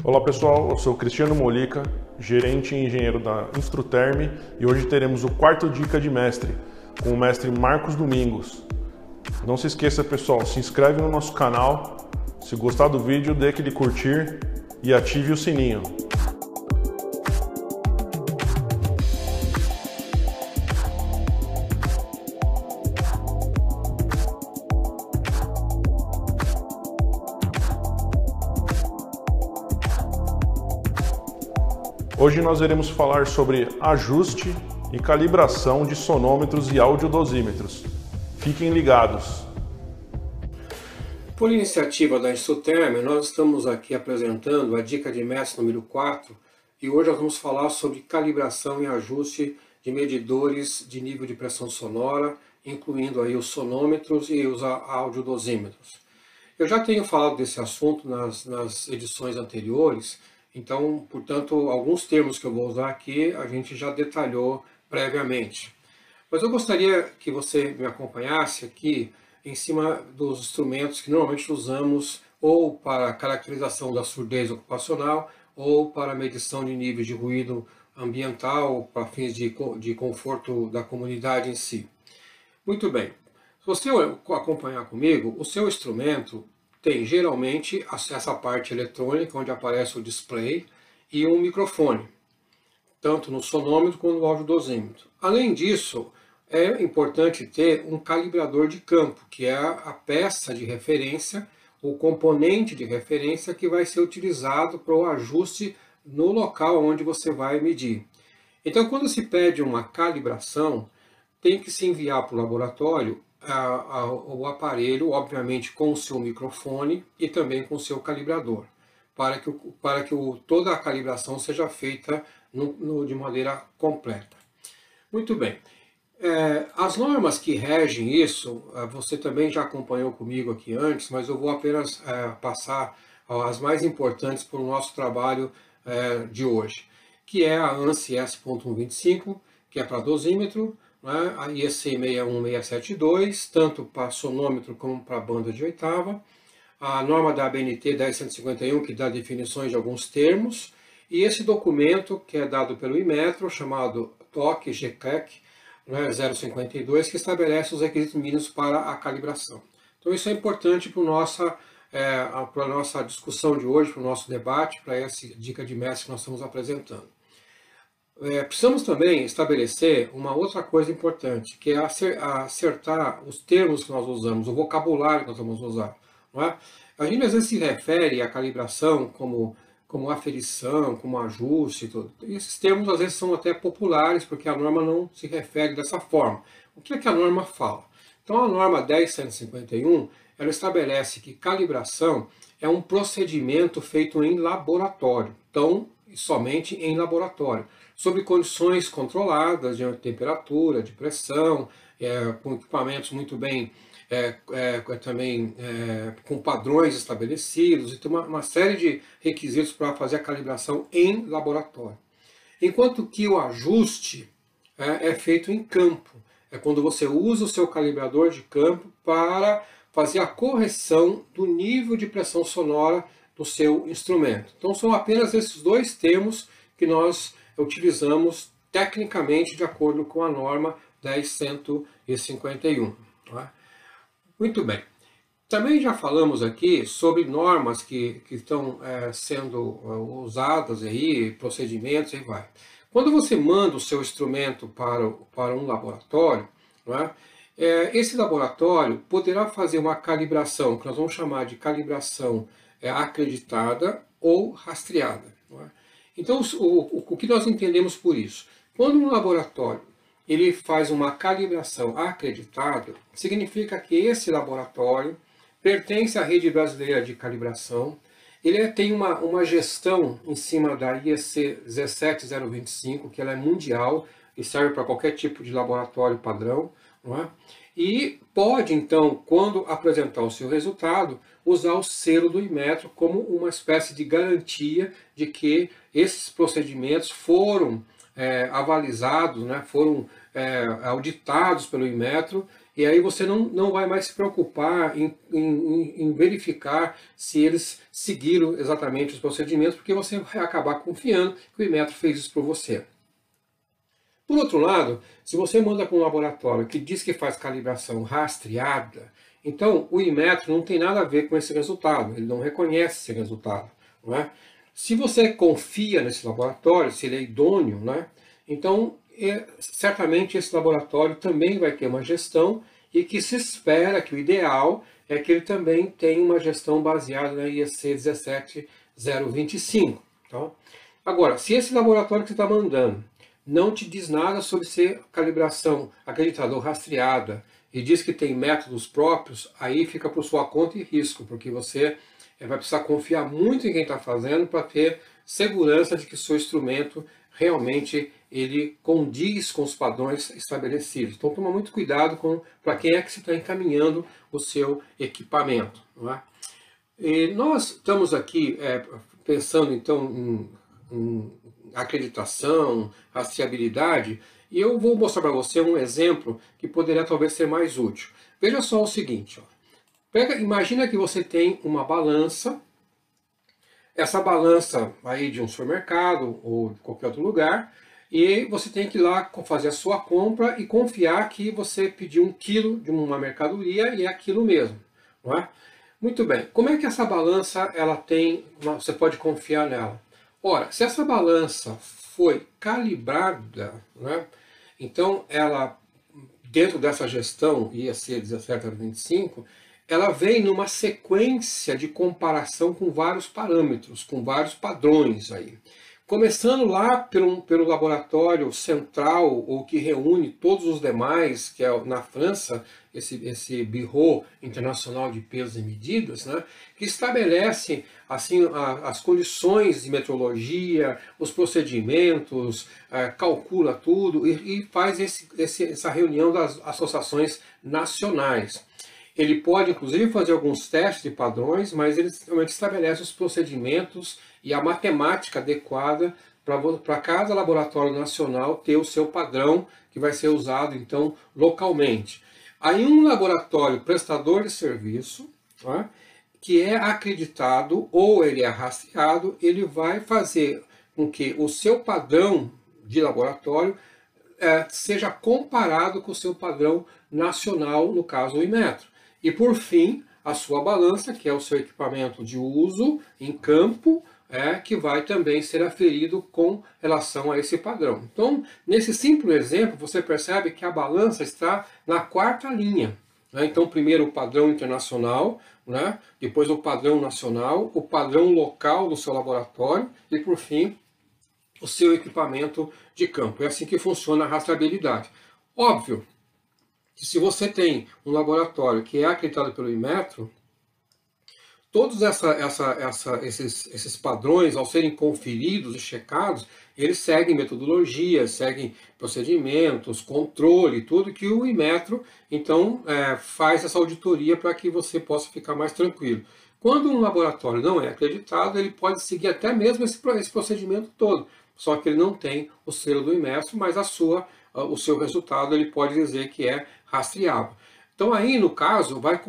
Olá pessoal, eu sou Cristiano Molica, gerente e engenheiro da Instruterm, e hoje teremos o quarto Dica de Mestre, com o mestre Marcos Domingos. Não se esqueça pessoal, se inscreve no nosso canal, se gostar do vídeo dê aquele curtir e ative o sininho. Hoje nós iremos falar sobre ajuste e calibração de sonômetros e audiodosímetros. Fiquem ligados! Por iniciativa da Instruterm, nós estamos aqui apresentando a dica de mestre número 4 e hoje nós vamos falar sobre calibração e ajuste de medidores de nível de pressão sonora, incluindo aí os sonômetros e os audiodosímetros. Eu já tenho falado desse assunto nas edições anteriores. Então, portanto, alguns termos que eu vou usar aqui a gente já detalhou previamente. Mas eu gostaria que você me acompanhasse aqui em cima dos instrumentos que normalmente usamos ou para caracterização da surdez ocupacional ou para medição de níveis de ruído ambiental para fins de conforto da comunidade em si. Muito bem. Se você acompanhar comigo, o seu instrumento tem geralmente essa parte eletrônica, onde aparece o display, e um microfone, tanto no sonômetro quanto no audiodosímetro. Além disso, é importante ter um calibrador de campo, que é a peça de referência, o componente de referência que vai ser utilizado para o ajuste no local onde você vai medir. Então, quando se pede uma calibração, tem que se enviar para o laboratório o aparelho, obviamente com o seu microfone e também com o seu calibrador, para que toda a calibração seja feita de maneira completa. Muito bem. As normas que regem isso, você também já acompanhou comigo aqui antes, mas eu vou apenas passar as mais importantes para o nosso trabalho de hoje, que é a ANSI S.125, que é para dosímetro, a IEC 61672, tanto para sonômetro como para banda de oitava, a norma da ABNT 10151, que dá definições de alguns termos, e esse documento que é dado pelo Inmetro, chamado TOC GCAC 052, que estabelece os requisitos mínimos para a calibração. Então isso é importante para a nossa discussão de hoje, para o nosso debate, para essa dica de mestre que nós estamos apresentando. Precisamos também estabelecer uma outra coisa importante, que é acertar os termos que nós usamos, o vocabulário que nós vamos usar. Não é? A gente às vezes se refere à calibração como aferição, como ajuste, tudo. E esses termos às vezes são até populares, porque a norma não se refere dessa forma. O que é que a norma fala? Então a norma 10151, ela estabelece que calibração é um procedimento feito em laboratório, então somente em laboratório, sob condições controladas de temperatura, de pressão, com equipamentos muito bem, também com padrões estabelecidos, e tem uma série de requisitos para fazer a calibração em laboratório. Enquanto que o ajuste é feito em campo, é quando você usa o seu calibrador de campo para fazer a correção do nível de pressão sonora do seu instrumento. Então são apenas esses dois termos que nós utilizamos tecnicamente de acordo com a norma 10151. Tá? Muito bem. Também já falamos aqui sobre normas que estão sendo usadas aí, procedimentos e vai. Quando você manda o seu instrumento para um laboratório, não é? Esse laboratório poderá fazer uma calibração, que nós vamos chamar de calibração acreditada ou rastreada. Não é? Então, o que nós entendemos por isso? Quando um laboratório ele faz uma calibração acreditada, significa que esse laboratório pertence à rede brasileira de calibração, ele tem uma gestão em cima da IEC 17025, que ela é mundial e serve para qualquer tipo de laboratório padrão, não é? E pode, então, quando apresentar o seu resultado, usar o selo do Inmetro como uma espécie de garantia de que esses procedimentos foram avalizados, né, foram auditados pelo Inmetro e aí você não vai mais se preocupar em verificar se eles seguiram exatamente os procedimentos, porque você vai acabar confiando que o Inmetro fez isso por você. Por outro lado, se você manda para um laboratório que diz que faz calibração rastreada, então o Inmetro não tem nada a ver com esse resultado, ele não reconhece esse resultado. Não é? Se você confia nesse laboratório, se ele é idôneo, né, então certamente esse laboratório também vai ter uma gestão e que se espera que o ideal é que ele também tenha uma gestão baseada na IEC 17025. Tá? Agora, se esse laboratório que você está mandando não te diz nada sobre ser calibração acreditada ou rastreada e diz que tem métodos próprios, aí fica por sua conta e risco, porque você vai precisar confiar muito em quem está fazendo para ter segurança de que o seu instrumento realmente ele condiz com os padrões estabelecidos. Então toma muito cuidado para quem é que você está encaminhando o seu equipamento. Não é? E nós estamos aqui pensando então em acreditação, rastreabilidade, e eu vou mostrar para você um exemplo que poderia talvez ser mais útil. Veja só o seguinte, ó. Imagina que você tem uma balança, essa balança aí de um supermercado ou de qualquer outro lugar, e você tem que ir lá fazer a sua compra e confiar que você pediu 1 quilo de uma mercadoria e é aquilo mesmo, não é? Muito bem, como é que essa balança você pode confiar nela? Ora, se essa balança foi calibrada, né, então ela, dentro dessa gestão IEC 17025, ela vem numa sequência de comparação com vários parâmetros, com vários padrões aí. Começando lá pelo laboratório central, ou que reúne todos os demais, que é na França, esse Bureau Internacional de Pesos e Medidas, né, que estabelece assim, as condições de metrologia, os procedimentos, calcula tudo e faz essa reunião das associações nacionais. Ele pode, inclusive, fazer alguns testes de padrões, mas ele realmente estabelece os procedimentos e a matemática adequada para cada laboratório nacional ter o seu padrão que vai ser usado, então, localmente. Aí um laboratório prestador de serviço, tá, que é acreditado ou ele é rastreado, ele vai fazer com que o seu padrão de laboratório seja comparado com o seu padrão nacional, no caso o Inmetro. E por fim, a sua balança, que é o seu equipamento de uso em campo, que vai também ser aferido com relação a esse padrão. Então, nesse simples exemplo, você percebe que a balança está na 4ª linha. Né? Então, primeiro o padrão internacional, né? Depois o padrão nacional, o padrão local do seu laboratório e, por fim, o seu equipamento de campo. É assim que funciona a rastreabilidade. Óbvio que se você tem um laboratório que é acreditado pelo Inmetro, todos esses padrões, ao serem conferidos e checados, eles seguem metodologias, seguem procedimentos, controle, tudo que o Inmetro, então, faz essa auditoria para que você possa ficar mais tranquilo. Quando um laboratório não é acreditado, ele pode seguir até mesmo esse procedimento todo, só que ele não tem o selo do Inmetro, mas o seu resultado ele pode dizer que é rastreável. Então aí, no caso, vai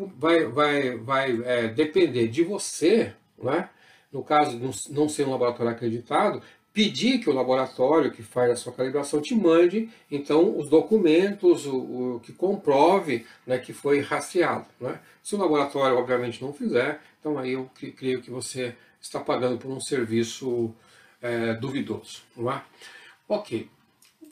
depender de você, né? No caso de não ser um laboratório acreditado, pedir que o laboratório que faz a sua calibração te mande, então, os documentos, o que comprove, né, que foi rastreado. Né? Se o laboratório, obviamente, não fizer, então aí eu creio que você está pagando por um serviço duvidoso. Não é? Ok.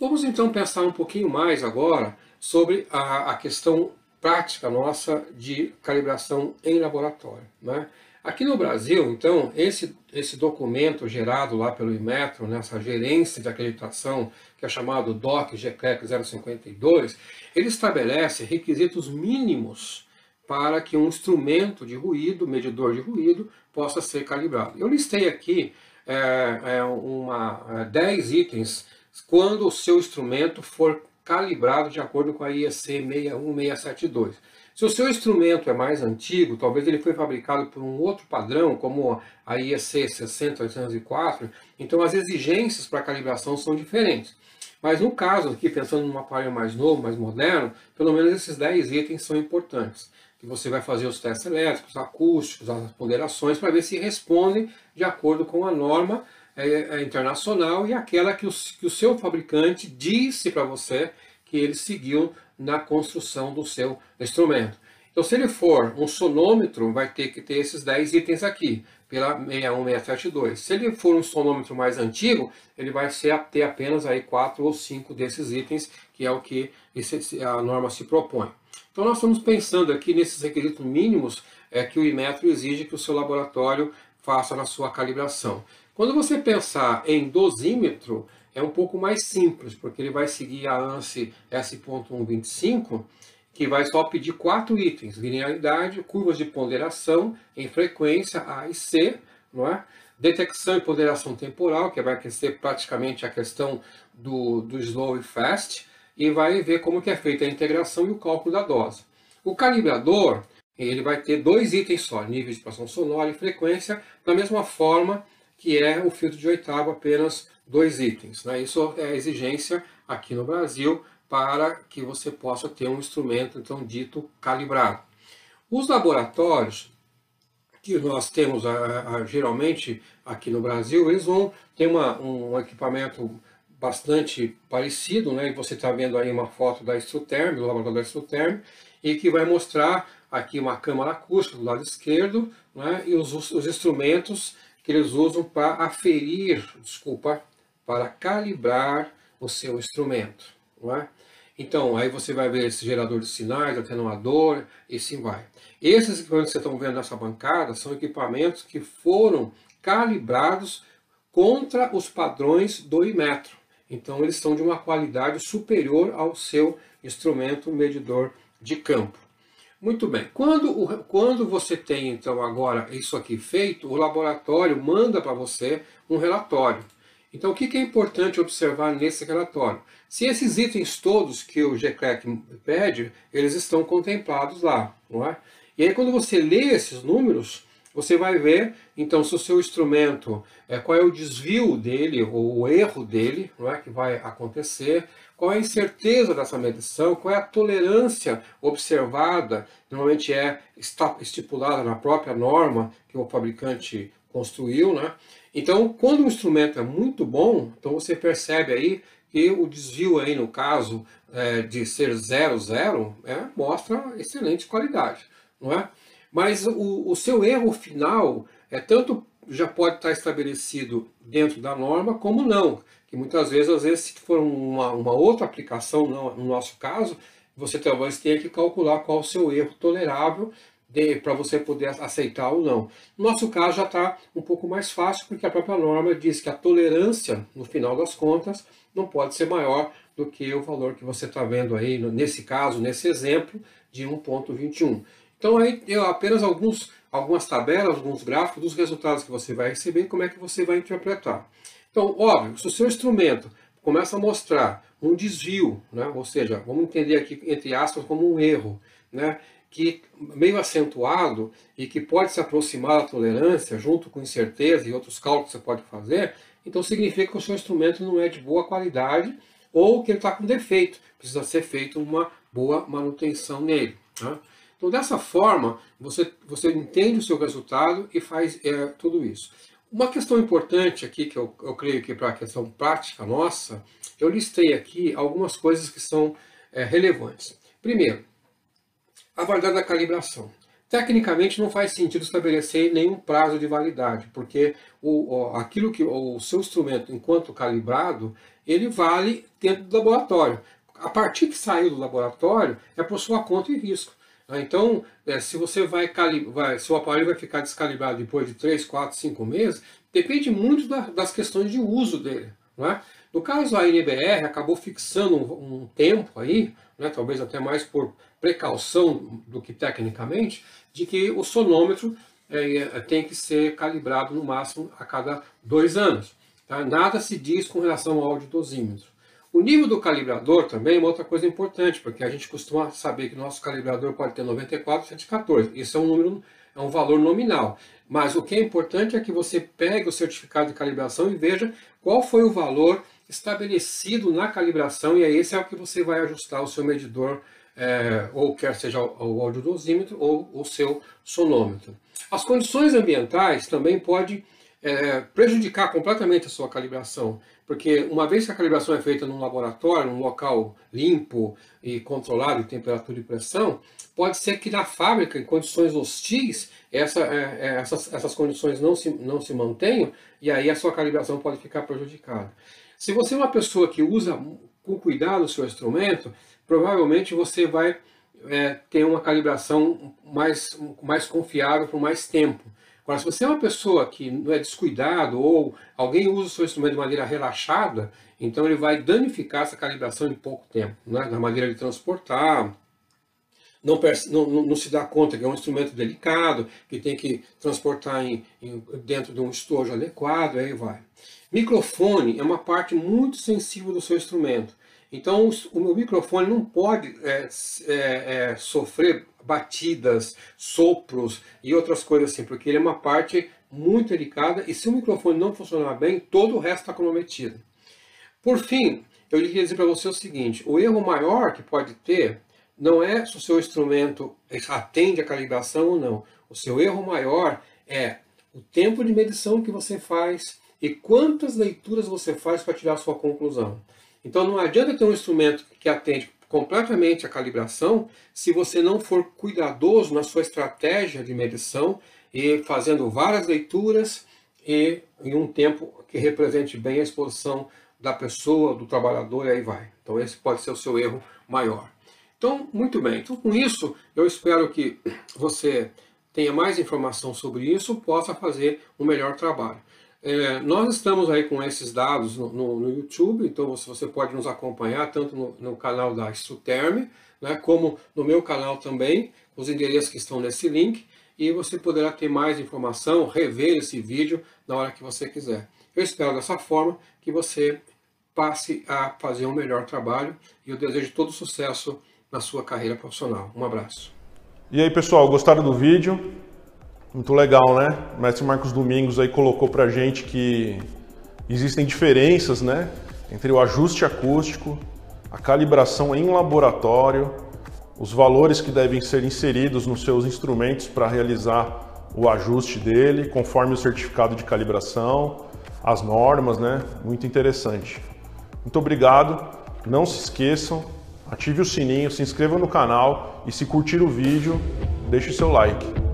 Vamos então pensar um pouquinho mais agora sobre a questão prática nossa de calibração em laboratório. Né? Aqui no Brasil, então, esse documento gerado lá pelo Inmetro, nessa gerência de acreditação, que é chamado DOC GCLEC 052, ele estabelece requisitos mínimos para que um instrumento de ruído, medidor de ruído, possa ser calibrado. Eu listei aqui 10 itens quando o seu instrumento for calibrado de acordo com a IEC 61672. Se o seu instrumento é mais antigo, talvez ele foi fabricado por um outro padrão, como a IEC 60804, então as exigências para calibração são diferentes. Mas no caso aqui, pensando num aparelho mais novo, mais moderno, pelo menos esses 10 itens são importantes. Que você vai fazer os testes elétricos, acústicos, as ponderações, para ver se respondem de acordo com a norma internacional e aquela que o seu fabricante disse para você que ele seguiu na construção do seu instrumento. Então, se ele for um sonômetro, vai ter que ter esses 10 itens aqui, pela 61672. Se ele for um sonômetro mais antigo, ele vai ter apenas aí 4 ou 5 desses itens, que é o que a norma se propõe. Então, nós estamos pensando aqui nesses requisitos mínimos que o Inmetro exige que o seu laboratório faça na sua calibração. Quando você pensar em dosímetro, é um pouco mais simples, porque ele vai seguir a ANSI S.125, que vai só pedir 4 itens: linearidade, curvas de ponderação em frequência A e C, não é? Detecção e ponderação temporal, que vai ser praticamente a questão do slow e fast, e vai ver como que é feita a integração e o cálculo da dose. O calibrador, ele vai ter 2 itens só: nível de pressão sonora e frequência, da mesma forma que é o filtro de oitava, apenas 2 itens, né? Isso é a exigência aqui no Brasil, para que você possa ter um instrumento, então, dito calibrado. Os laboratórios que nós temos geralmente aqui no Brasil, eles vão ter um equipamento bastante parecido, né? E você está vendo aí uma foto da Instruterm, do laboratório da Instruterm, e que vai mostrar aqui uma câmara acústica do lado esquerdo, né? E os instrumentos que eles usam para aferir, para calibrar o seu instrumento, não é? Então, aí você vai ver esse gerador de sinais, atenuador, e assim vai. Esses equipamentos que vocês estão vendo nessa bancada são equipamentos que foram calibrados contra os padrões do Inmetro. Então, eles são de uma qualidade superior ao seu instrumento medidor de campo. Muito bem. Quando você tem, então, agora isso aqui feito, o laboratório manda para você um relatório. Então, o que é importante observar nesse relatório? Se esses itens todos que o GCLEC pede, eles estão contemplados lá, não é? E aí, quando você lê esses números, você vai ver, então, se o seu instrumento, qual é o desvio dele, ou o erro dele, não é, que vai acontecer, qual é a incerteza dessa medição, qual é a tolerância observada, normalmente está estipulada na própria norma que o fabricante construiu, né? Então, quando o instrumento é muito bom, então você percebe aí que o desvio aí, no caso de ser 0,0, mostra excelente qualidade, não é? Mas o seu erro final tanto já pode estar estabelecido dentro da norma, como não. Que muitas vezes, se for uma outra aplicação, no nosso caso, você talvez tenha que calcular qual o seu erro tolerável para você poder aceitar ou não. No nosso caso já está um pouco mais fácil, porque a própria norma diz que a tolerância, no final das contas, não pode ser maior do que o valor que você está vendo aí, nesse caso, nesse exemplo, de 1,21. Então aí apenas algumas tabelas, alguns gráficos dos resultados que você vai receber e como é que você vai interpretar. Então, óbvio, se o seu instrumento começa a mostrar um desvio, né, ou seja, vamos entender aqui, entre aspas, como um erro, né, que meio acentuado e que pode se aproximar da tolerância, junto com incerteza e outros cálculos que você pode fazer, então significa que o seu instrumento não é de boa qualidade ou que ele está com defeito, precisa ser feita uma boa manutenção nele, né? Então, dessa forma, você entende o seu resultado e faz tudo isso. Uma questão importante aqui, que eu creio que para a questão prática nossa, eu listei aqui algumas coisas que são relevantes. Primeiro, a validade da calibração. Tecnicamente não faz sentido estabelecer nenhum prazo de validade, porque aquilo que o seu instrumento, enquanto calibrado, ele vale dentro do laboratório. A partir que saiu do laboratório, é por sua conta e risco. Então, se você se o aparelho vai ficar descalibrado depois de 3, 4, 5 meses, depende muito das questões de uso dele, não é? No caso, a NBR acabou fixando um tempo aí, né, talvez até mais por precaução do que tecnicamente, de que o sonômetro tem que ser calibrado no máximo a cada 2 anos. Tá? Nada se diz com relação ao audiodosímetro. O nível do calibrador também é uma outra coisa importante, porque a gente costuma saber que o nosso calibrador pode ter 94, 114. Isso é um valor nominal. Mas o que é importante é que você pegue o certificado de calibração e veja qual foi o valor estabelecido na calibração, e aí esse é o que você vai ajustar o seu medidor, ou quer seja o audiodosímetro ou o seu sonômetro. As condições ambientais também podem prejudicar completamente a sua calibração, porque uma vez que a calibração é feita num laboratório, num local limpo e controlado de temperatura e pressão, pode ser que na fábrica, em condições hostis, essas condições não se mantenham, e aí a sua calibração pode ficar prejudicada. Se você é uma pessoa que usa com cuidado o seu instrumento, provavelmente você vai ter uma calibração mais confiável por mais tempo. Agora, se você é uma pessoa que não é descuidado ou alguém usa o seu instrumento de maneira relaxada, então ele vai danificar essa calibração em pouco tempo, né? Na maneira de transportar, não se dá conta que é um instrumento delicado, que tem que transportar dentro de um estojo adequado, aí vai. Microfone é uma parte muito sensível do seu instrumento. Então o meu microfone não pode sofrer batidas, sopros e outras coisas assim, porque ele é uma parte muito delicada e se o microfone não funcionar bem, todo o resto está comprometido. Por fim, eu queria dizer para você o seguinte, o erro maior que pode ter não é se o seu instrumento atende a calibração ou não. O seu erro maior é o tempo de medição que você faz e quantas leituras você faz para tirar a sua conclusão. Então não adianta ter um instrumento que atende completamente a calibração se você não for cuidadoso na sua estratégia de medição e fazendo várias leituras e em um tempo que represente bem a exposição da pessoa, do trabalhador, e aí vai. Então esse pode ser o seu erro maior. Então, muito bem. Então, com isso, eu espero que você tenha mais informação sobre isso, possa fazer um melhor trabalho. Nós estamos aí com esses dados no YouTube, então você pode nos acompanhar tanto no canal da Instruterm, né, como no meu canal também, os endereços que estão nesse link, e você poderá ter mais informação, rever esse vídeo na hora que você quiser. Eu espero dessa forma que você passe a fazer um melhor trabalho e eu desejo todo sucesso na sua carreira profissional. Um abraço. E aí, pessoal, gostaram do vídeo? Muito legal, né? O mestre Marcos Domingos aí colocou pra gente que existem diferenças, né, entre o ajuste acústico, a calibração em laboratório, os valores que devem ser inseridos nos seus instrumentos para realizar o ajuste dele, conforme o certificado de calibração, as normas, né? Muito interessante. Muito obrigado. Não se esqueçam, ative o sininho, se inscreva no canal e se curtir o vídeo, deixe o seu like.